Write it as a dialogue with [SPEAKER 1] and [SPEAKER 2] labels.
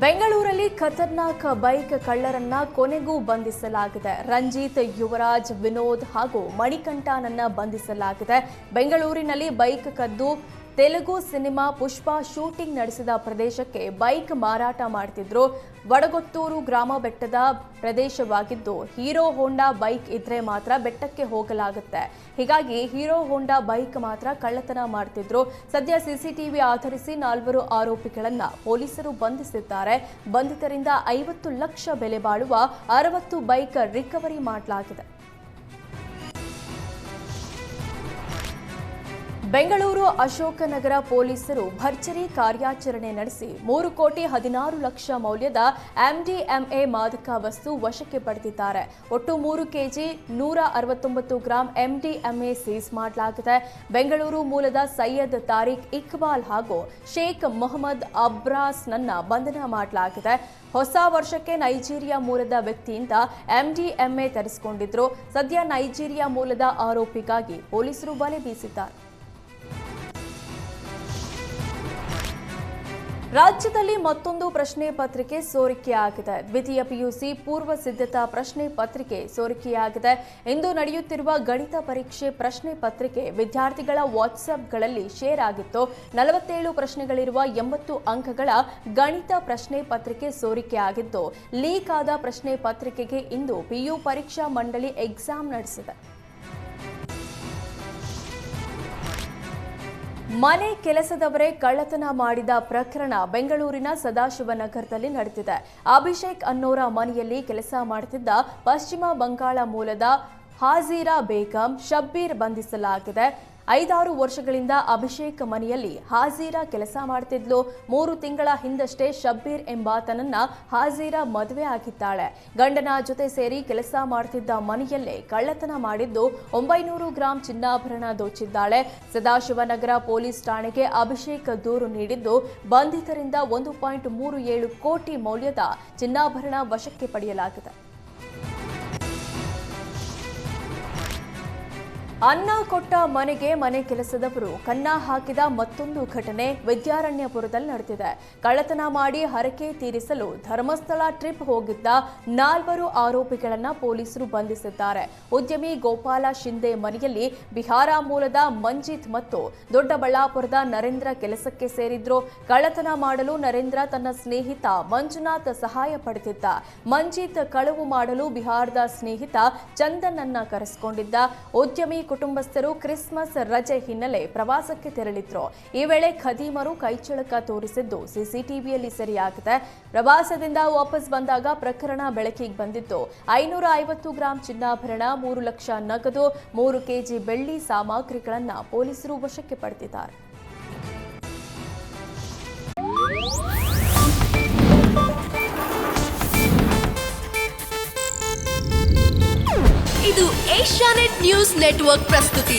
[SPEAKER 1] ಬೆಂಗಳೂರಲ್ಲಿ ಖತರ್ನಾಕ್ ಬೈಕ್ ಕಳ್ಳರನ್ನ ಕೊನೆಗೂ ಬಂಧಿಸಲಾಗಿದೆ. ರಂಜಿತ್, ಯುವರಾಜ್, ವಿನೋದ್ ಹಾಗೂ ಮಣಿಕಂಠನನ್ನ ಬಂಧಿಸಲಾಗಿದೆ. ಬೆಂಗಳೂರಿನಲ್ಲಿ ಬೈಕ್ ಕದ್ದು ತೆಲುಗು ಸಿನಿಮಾ ಪುಷ್ಪ ಶೂಟಿಂಗ್ ನಡೆಸಿದ ಪ್ರದೇಶಕ್ಕೆ ಬೈಕ್ ಮಾರಾಟ ಮಾಡ್ತಿದ್ರು. ವಡಗೊತ್ತೂರು ಗ್ರಾಮ ಬೆಟ್ಟದ ಪ್ರದೇಶವಾಗಿದ್ದು ಹೀರೋ ಹೋಂಡಾ ಬೈಕ್ ಇದ್ರೆ ಮಾತ್ರ ಬೆಟ್ಟಕ್ಕೆ ಹೋಗಲಾಗುತ್ತೆ. ಹೀಗಾಗಿ ಹೀರೋ ಹೋಂಡಾ ಬೈಕ್ ಮಾತ್ರ ಕಳ್ಳತನ ಮಾಡ್ತಿದ್ರು. ಸದ್ಯ ಸಿಸಿಟಿವಿ ಆಧರಿಸಿ 4 ಆರೋಪಿಗಳನ್ನ ಪೊಲೀಸರು ಬಂಧಿಸಿದ್ದಾರೆ. ಬಂಧಿತರಿಂದ 50 ಲಕ್ಷ ಬೆಲೆ ಬಾಳುವ 60 ಬೈಕ್ ರಿಕವರಿ ಮಾಡಲಾಗಿದೆ. ಬೆಂಗಳೂರು ಅಶೋಕನಗರ ಪೊಲೀಸರು ಭರ್ಜರಿ ಕಾರ್ಯಾಚರಣೆ ನಡೆಸಿ 3,16,00,000 ಮೌಲ್ಯದ MDMA ಮಾದಕ ವಸ್ತು ವಶಕ್ಕೆ ಪಡೆದಿದ್ದಾರೆ. ಒಟ್ಟು 3 ಕೆಜಿ 169 ಗ್ರಾಂ MDMA ಸೀಸ್ ಮಾಡಲಾಗಿದೆ. ಬೆಂಗಳೂರು ಮೂಲದ ಸೈಯದ್ ತಾರಿಕ್ ಇಕ್ಬಾಲ್ ಹಾಗೂ ಶೇಖ್ ಮೊಹಮ್ಮದ್ ಅಬ್ರಾಸ್ನನ್ನ ಬಂಧನ ಮಾಡಲಾಗಿದೆ. ಹೊಸ ವರ್ಷಕ್ಕೆ ನೈಜೀರಿಯಾ ಮೂಲದ ವ್ಯಕ್ತಿಯಿಂದ MDMA ತರಿಸಿಕೊಂಡಿದ್ರು. ಸದ್ಯ ನೈಜೀರಿಯಾ ಮೂಲದ ಆರೋಪಿಗಾಗಿ ಪೊಲೀಸರು ಬಲೆ ಬೀಸಿದ್ದಾರೆ. ರಾಜ್ಯದಲ್ಲಿ ಮತ್ತೊಂದು ಪ್ರಶ್ನೆ ಪತ್ರಿಕೆ ಸೋರಿಕೆಯಾಗಿದೆ. ದ್ವಿತೀಯ ಪಿಯುಸಿ ಪೂರ್ವ ಸಿದ್ಧತಾ ಪ್ರಶ್ನೆ ಪತ್ರಿಕೆ ಸೋರಿಕೆಯಾಗಿದೆ. ಇಂದು ನಡೆಯುತ್ತಿರುವ ಗಣಿತ ಪರೀಕ್ಷೆ ಪ್ರಶ್ನೆ ಪತ್ರಿಕೆ ವಿದ್ಯಾರ್ಥಿಗಳ ವಾಟ್ಸ್ಆಪ್ಗಳಲ್ಲಿ ಶೇರ್ ಆಗಿತ್ತು. 47 ಪ್ರಶ್ನೆಗಳಿರುವ 80 ಅಂಕಗಳ ಗಣಿತ ಪ್ರಶ್ನೆ ಪತ್ರಿಕೆ ಸೋರಿಕೆಯಾಗಿದ್ದು, ಲೀಕ್ ಆದ ಪ್ರಶ್ನೆ ಪತ್ರಿಕೆಗೆ ಇಂದು ಪಿಯು ಪರೀಕ್ಷಾ ಮಂಡಳಿ ಎಕ್ಸಾಮ್ ನಡೆಸಿದೆ. ಮನೆ ಕೆಲಸದವರೇ ಕಳ್ಳತನ ಮಾಡಿದ ಪ್ರಕರಣ ಬೆಂಗಳೂರಿನ ಸದಾಶಿವನಗರದಲ್ಲಿ ನಡೆದಿದೆ. ಅಭಿಷೇಕ್ ಅನ್ನೋರ ಮನೆಯಲ್ಲಿ ಕೆಲಸ ಮಾಡುತ್ತಿದ್ದ ಪಶ್ಚಿಮ ಬಂಗಾಳ ಮೂಲದ ಹಾಜೀರಾ ಬೇಗಂ ಶಬ್ಬೀರ್ ಬಂಧಿಸಲಾಗಿದೆ. 5-6 ವರ್ಷಗಳಿಂದ ಅಭಿಷೇಕ್ ಮನೆಯಲ್ಲಿ ಹಾಜೀರಾ ಕೆಲಸ ಮಾಡುತ್ತಿದ್ಲು. 3 ತಿಂಗಳ ಹಿಂದಷ್ಟೇ ಶಬ್ಬೀರ್ ಎಂಬಾತನನ್ನ ಹಾಜೀರಾ ಮದುವೆ ಆಗಿದ್ದಾಳೆ. ಗಂಡನ ಜೊತೆ ಸೇರಿ ಕೆಲಸ ಮಾಡುತ್ತಿದ್ದ ಮನೆಯಲ್ಲೇ ಕಳ್ಳತನ ಮಾಡಿದ್ದು 900 ಗ್ರಾಂ ಚಿನ್ನಾಭರಣ ದೋಚಿದ್ದಾಳೆ. ಸದಾಶಿವನಗರ ಪೊಲೀಸ್ ಠಾಣೆಗೆ ಅಭಿಷೇಕ್ ದೂರು ನೀಡಿದ್ದು, ಬಂಧಿತರಿಂದ 1.37 ಕೋಟಿ ಮೌಲ್ಯದ ಚಿನ್ನಾಭರಣ ವಶಕ್ಕೆ ಪಡೆಯಲಾಗಿದೆ. ಅನ್ನ ಕೊಟ್ಟ ಮನೆಗೆ ಮನೆ ಕೆಲಸದವರು ಕನ್ನ ಹಾಕಿದ ಮತ್ತೊಂದು ಘಟನೆ ವಿದ್ಯಾರಣ್ಯಪುರದಲ್ಲಿ ನಡೆದಿದೆ. ಕಳ್ಳತನ ಮಾಡಿ ಹರಕೆ ತೀರಿಸಲು ಧರ್ಮಸ್ಥಳ ಟ್ರಿಪ್ ಹೋಗಿದ್ದ 4 ಆರೋಪಿಗಳನ್ನ ಪೊಲೀಸರು ಬಂಧಿಸಿದ್ದಾರೆ. ಉದ್ಯಮಿ ಗೋಪಾಲ ಶಿಂದೆ ಮನೆಯಲ್ಲಿ ಬಿಹಾರ ಮೂಲದ ಮಂಜಿತ್ ಮತ್ತು ದೊಡ್ಡಬಳ್ಳಾಪುರದ ನರೇಂದ್ರ ಕೆಲಸಕ್ಕೆ ಸೇರಿದ್ರು. ಕಳ್ಳತನ ಮಾಡಲು ನರೇಂದ್ರ ತನ್ನ ಸ್ನೇಹಿತ ಮಂಜುನಾಥ್ ಸಹಾಯ ಪಡೆದಿದ್ದ. ಮಂಜಿತ್ ಕಳವು ಮಾಡಲು ಬಿಹಾರದ ಸ್ನೇಹಿತ ಚಂದನ್ ಅನ್ನ ಕರೆಸಿಕೊಂಡಿದ್ದ. ಉದ್ಯಮಿ ಕುಟುಂಬಸ್ಥರು ಕ್ರಿಸ್ಮಸ್ ರಜೆ ಹಿನ್ನೆಲೆ ಪ್ರವಾಸಕ್ಕೆ ತೆರಳಿದ್ರು. ಈ ವೇಳೆ ಖದೀಮರು ಕೈಚಳಕ ತೋರಿಸಿದ್ದು ಸಿಸಿಟಿವಿಯಲ್ಲಿ ಸೆರೆಯಾಗಿದೆ. ಪ್ರವಾಸದಿಂದ ವಾಪಸ್ ಬಂದಾಗ ಪ್ರಕರಣ ಬೆಳಕಿಗೆ ಬಂದಿದ್ದು, 550 ಗ್ರಾಂ ಚಿನ್ನಾಭರಣ, 3 ಲಕ್ಷ ನಗದು, 3 ಕೆಜಿ ಬೆಳ್ಳಿ ಸಾಮಗ್ರಿಗಳನ್ನು ಪೊಲೀಸರು ವಶಕ್ಕೆ ಪಡೆದಿದ್ದಾರೆ.
[SPEAKER 2] ಇದು ಏಷ್ಯಾನೆಟ್ ನ್ಯೂಸ್ ನೆಟ್ವರ್ಕ್ ಪ್ರಸ್ತುತಿ.